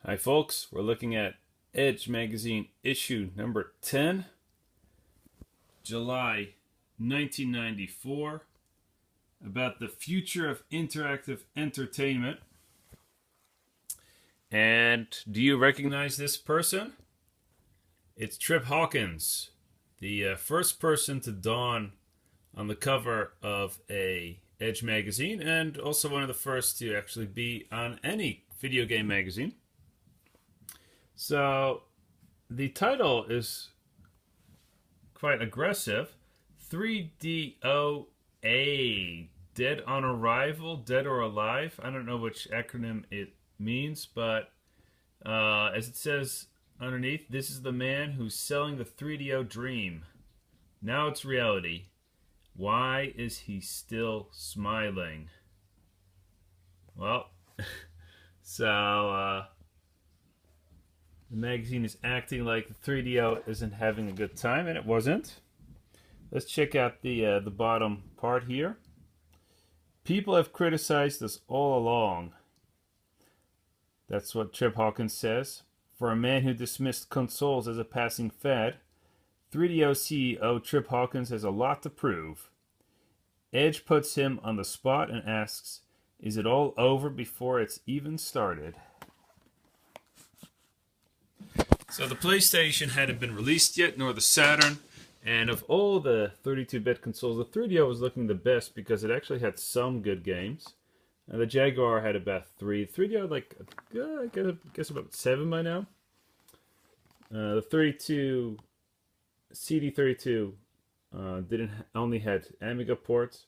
Hi folks, we're looking at Edge Magazine issue number 10, July 1994, about the future of interactive entertainment. And do you recognize this person? It's Trip Hawkins, the first person to dawn on the cover of a Edge magazine, and also one of the first to actually be on any video game magazine. So the title is quite aggressive. 3DOA, Dead on Arrival, Dead or Alive. I don't know which acronym it means, but as it says underneath, this is the man who's selling the 3DO dream. Now it's reality. Why is he still smiling? Well, so the magazine is acting like the 3DO isn't having a good time, and it wasn't. Let's check out the bottom part here. People have criticized us all along. That's what Trip Hawkins says. For a man who dismissed consoles as a passing fad, 3DO CEO Trip Hawkins has a lot to prove. Edge puts him on the spot and asks, "Is it all over before it's even started?" So the PlayStation hadn't been released yet, nor the Saturn. And of all the 32-bit consoles, the 3DO was looking the best because it actually had some good games. The Jaguar had about 3. 3DO had like, I guess about 7 by now. The 32, CD32 only had Amiga ports.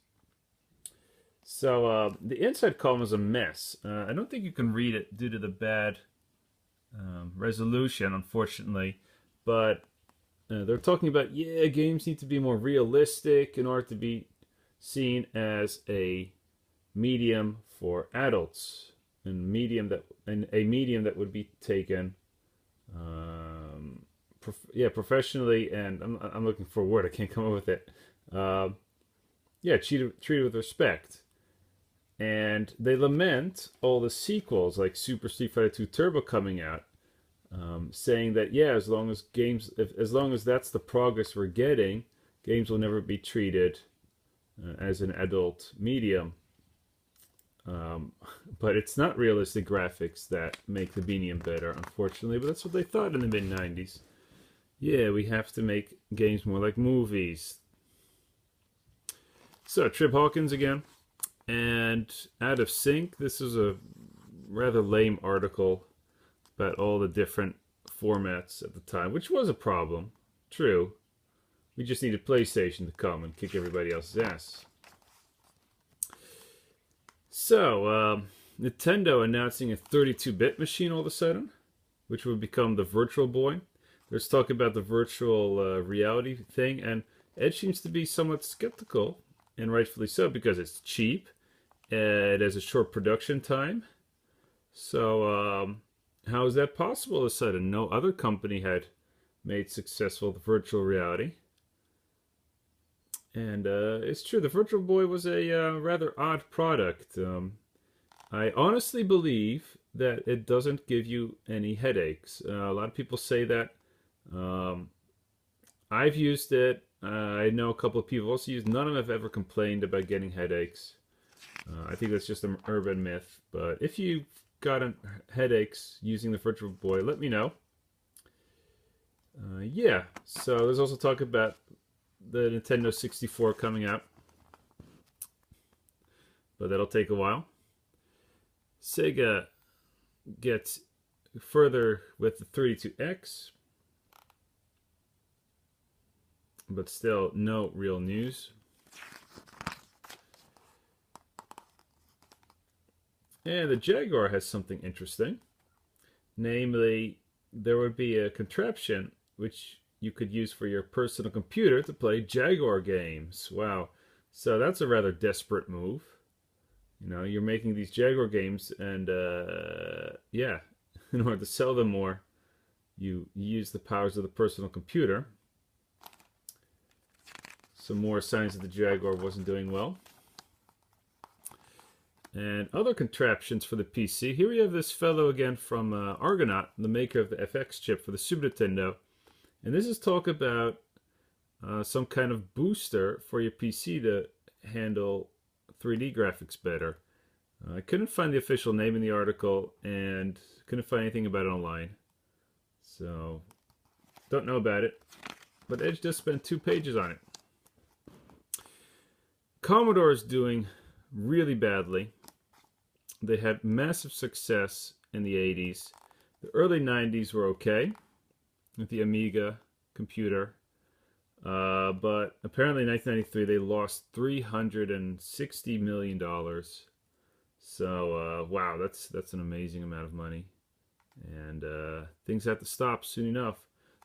So the inside column is a mess. I don't think you can read it due to the bad resolution, unfortunately, but they're talking about, games need to be more realistic in order to be seen as a medium for adults, and a medium that would be taken professionally, and I'm looking for a word, I can't come up with it. Treated with respect. And they lament all the sequels like Super Street Fighter 2 Turbo coming out, saying that as long as that's the progress we're getting, games will never be treated as an adult medium. But it's not realistic graphics that make the medium better, unfortunately. But that's what they thought in the mid '90s. We have to make games more like movies. So Trip Hawkins again. And out of sync, this is a rather lame article about all the different formats at the time, which was a problem. True. We just needed PlayStation to come and kick everybody else's ass. So, Nintendo announcing a 32-bit machine all of a sudden, which would become the Virtual Boy. There's talk about the virtual reality thing, and Ed seems to be somewhat skeptical, and rightfully so, because it's cheap. It has a short production time. So, how is that possible all of a sudden? No other company had made successful the virtual reality. And it's true, the Virtual Boy was a rather odd product. I honestly believe that it doesn't give you any headaches. A lot of people say that. I've used it. I know a couple of people also used it. None of them have ever complained about getting headaches. I think that's just an urban myth. But if you've gotten headaches using the Virtual Boy, let me know. So there's also talk about the Nintendo 64 coming out. But that'll take a while. Sega gets further with the 32X. But still, no real news. And the Jaguar has something interesting. Namely, there would be a contraption which you could use for your personal computer to play Jaguar games. Wow. So that's a rather desperate move. You know, you're making these Jaguar games, and in order to sell them more, you use the powers of the personal computer. Some more signs that the Jaguar wasn't doing well. And other contraptions for the PC. Here we have this fellow again from Argonaut, the maker of the FX chip for the Super Nintendo. And this is talk about some kind of booster for your PC to handle 3D graphics better. I couldn't find the official name in the article and couldn't find anything about it online. So, don't know about it. But Edge just spent 2 pages on it. Commodore is doing really badly. They had massive success in the 80s. The early 90s were okay with the Amiga computer. But apparently in 1993 they lost $360 million. So, wow, that's an amazing amount of money. And things had to stop soon enough.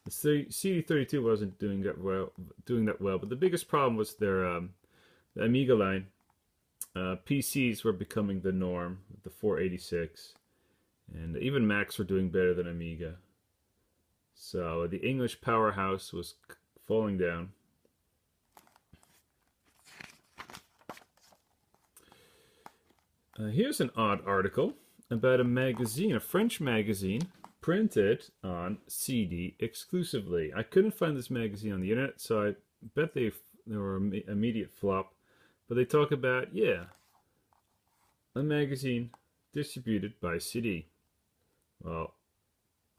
The CD32 wasn't doing that well, but the biggest problem was their the Amiga line. PCs were becoming the norm, the 486, and even Macs were doing better than Amiga. So the English powerhouse was falling down. Here's an odd article about a magazine, a French magazine, printed on CD exclusively. I couldn't find this magazine on the internet, so I bet they were an immediate flop. But they talk about, yeah, a magazine distributed by CD. Well,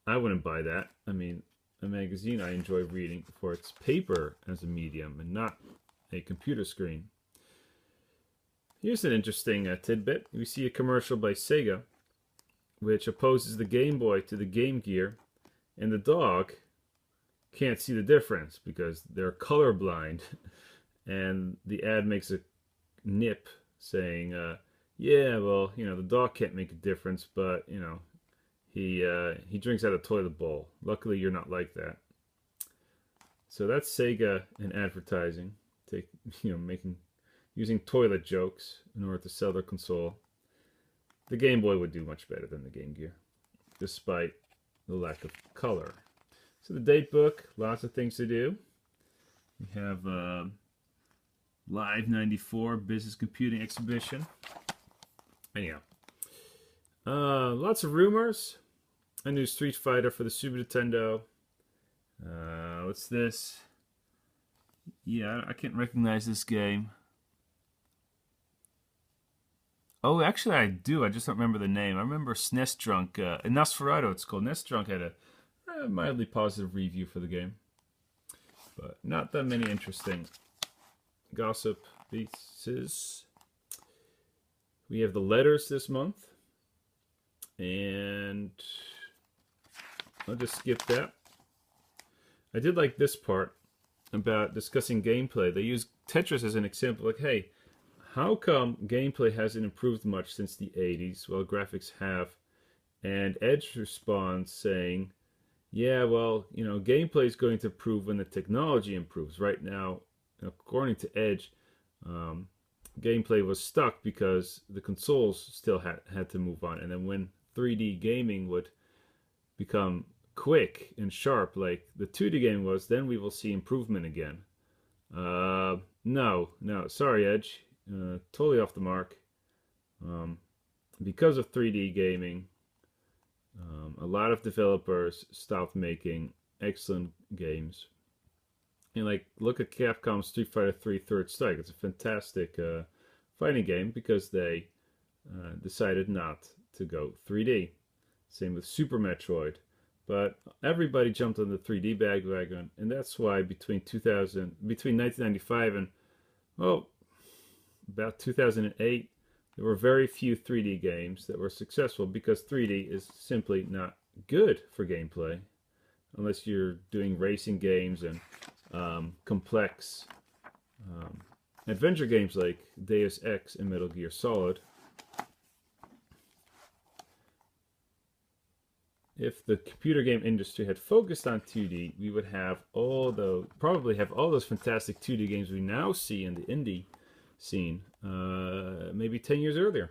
I wouldn't buy that. I mean, a magazine I enjoy reading for its paper as a medium and not a computer screen. Here's an interesting tidbit. We see a commercial by Sega, which opposes the Game Boy to the Game Gear, and the dog can't see the difference because they're colorblind. And the ad makes a nip saying, yeah, well, you know, the dog can't make a difference, but, you know, he drinks out of a toilet bowl. Luckily, you're not like that. So that's Sega in advertising, using toilet jokes in order to sell their console. The Game Boy would do much better than the Game Gear, despite the lack of color. So the date book, lots of things to do. We have Live 94 Business Computing Exhibition. Anyhow, lots of rumors. A new Street Fighter for the Super Nintendo. What's this? Yeah, I can't recognize this game. Oh, actually I do. I just don't remember the name. I remember SNES Drunk. Nosferatu it's called. SNES Drunk had a mildly positive review for the game. But not that many interesting gossip pieces. We have the letters this month. And I'll just skip that. I did like this part about discussing gameplay. They use Tetris as an example. Like, hey, how come gameplay hasn't improved much since the 80s? Well, graphics have. And Edge responds saying, yeah, well, you know, gameplay is going to improve when the technology improves. Right now, according to Edge, gameplay was stuck because the consoles still had to move on. And then when 3D gaming would become quick and sharp like the 2D game was, then we will see improvement again. No, sorry, Edge. Totally off the mark. Because of 3D gaming, a lot of developers stopped making excellent games. And like, look at Capcom's Street Fighter 3 Third Strike. It's a fantastic fighting game because they decided not to go 3D. Same with Super Metroid. But everybody jumped on the 3D bandwagon, and that's why between 1995 and, well, about 2008, there were very few 3D games that were successful because 3D is simply not good for gameplay unless you're doing racing games and complex adventure games like Deus Ex and Metal Gear Solid. If the computer game industry had focused on 2D, we would have probably have all those fantastic 2D games we now see in the indie scene, maybe 10 years earlier.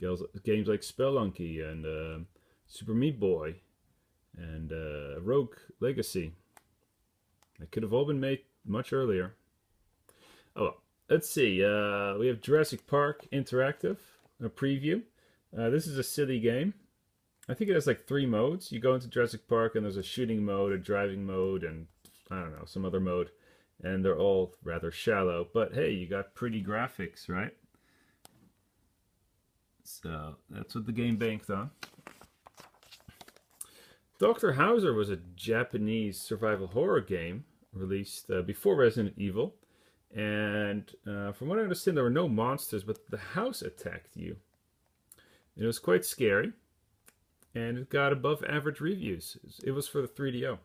Games like Spelunky and Super Meat Boy and Rogue Legacy. That could have all been made much earlier. Oh, well, let's see. We have Jurassic Park Interactive. preview. This is a silly game. I think it has like 3 modes. You go into Jurassic Park and there's a shooting mode, a driving mode, and I don't know, some other mode. And they're all rather shallow. But hey, you got pretty graphics, right? So that's what the game banked on. Dr. Hauser was a Japanese survival horror game released before Resident Evil. And from what I understand, there were no monsters, but the house attacked you. It was quite scary. And it got above average reviews. It was for the 3DO.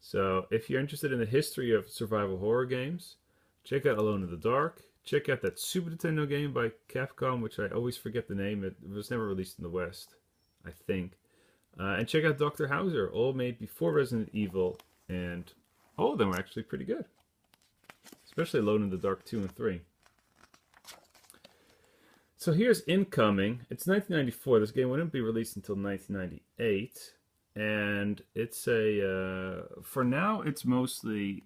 So if you're interested in the history of survival horror games, check out Alone in the Dark. Check out that Super Nintendo game by Capcom, which I always forget the name. It was never released in the West, I think. And check out Dr. Hauser, all made before Resident Evil. And all of them are actually pretty good. Especially Alone in the Dark 2 and 3. So here's Incoming. It's 1994. This game wouldn't be released until 1998. And it's for now, it's mostly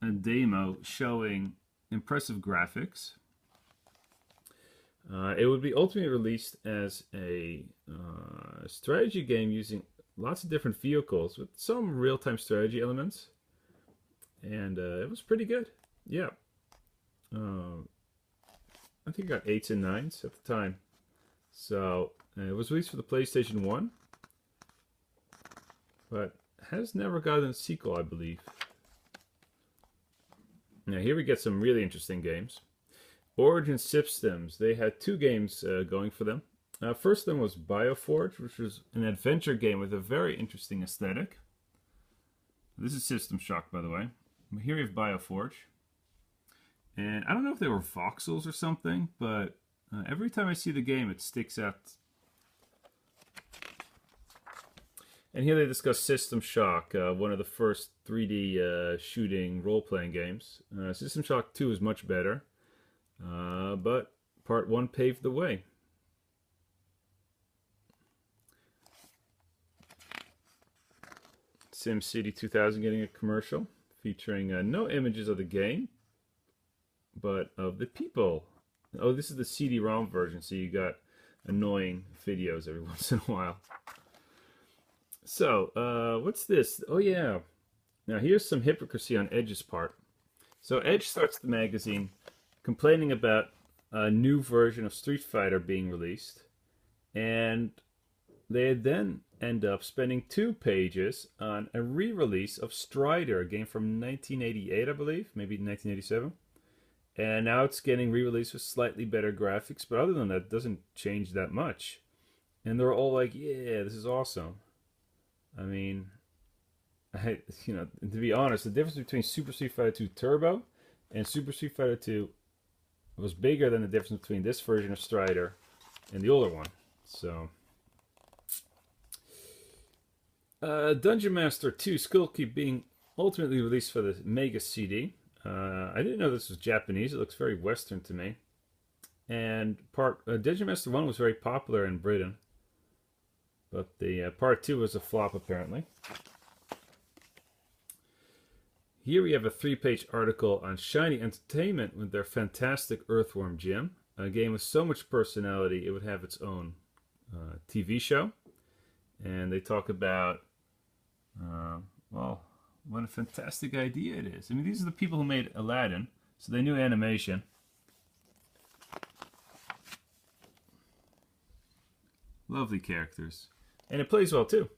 a demo showing impressive graphics. It would be ultimately released as a strategy game using lots of different vehicles with some real-time strategy elements. And it was pretty good. Yeah. I think it got 8s and 9s at the time. So it was released for the PlayStation 1, but has never gotten a sequel, I believe. Now here we get some really interesting games. Origin Systems, they had 2 games going for them. First one was Bioforge, which was an adventure game with a very interesting aesthetic. This is System Shock, by the way. Here we have Bioforge. And I don't know if they were voxels or something, but every time I see the game, it sticks out. And here they discuss System Shock, one of the first 3D shooting role-playing games. System Shock 2 is much better, but Part 1 paved the way. SimCity 2000 getting a commercial featuring no images of the game, but of the people. Oh, this is the CD-ROM version, so you got annoying videos every once in a while. So, what's this? Oh, yeah. Now, here's some hypocrisy on Edge's part. So, Edge starts the magazine complaining about a new version of Street Fighter being released, and they then end up spending 2 pages on a re-release of Strider, a game from 1988, I believe, maybe 1987. And now it's getting re-released with slightly better graphics, but other than that, it doesn't change that much. And they're all like, yeah, this is awesome. I mean, to be honest, the difference between Super Street Fighter 2 Turbo and Super Street Fighter 2 was bigger than the difference between this version of Strider and the older one. So, Dungeon Master 2 Skullkeep being ultimately released for the Mega CD. I didn't know this was Japanese. It looks very Western to me. And Dungeon Master 1 was very popular in Britain. But the Part 2 was a flop, apparently. Here we have a 3-page article on Shiny Entertainment with their fantastic Earthworm Jim. A game with so much personality, it would have its own TV show. And they talk about, well, what a fantastic idea it is. I mean, these are the people who made Aladdin, so they knew animation. Lovely characters. And it plays well, too.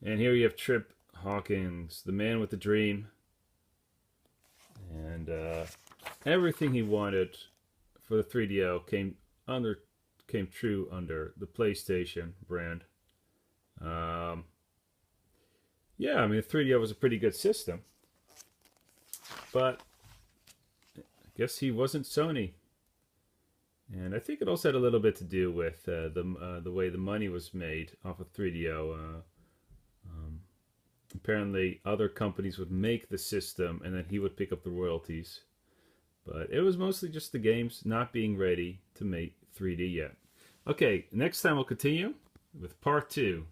And here you have Trip Hawkins, the man with the dream. And everything he wanted for the 3DO came true under the PlayStation brand. Yeah, I mean, the 3DO was a pretty good system. But I guess he wasn't Sony. And I think it also had a little bit to do with the way the money was made off of 3DO. Apparently, other companies would make the system, and then he would pick up the royalties. But it was mostly just the games not being ready to make 3D yet. Okay, next time we'll continue with Part 2.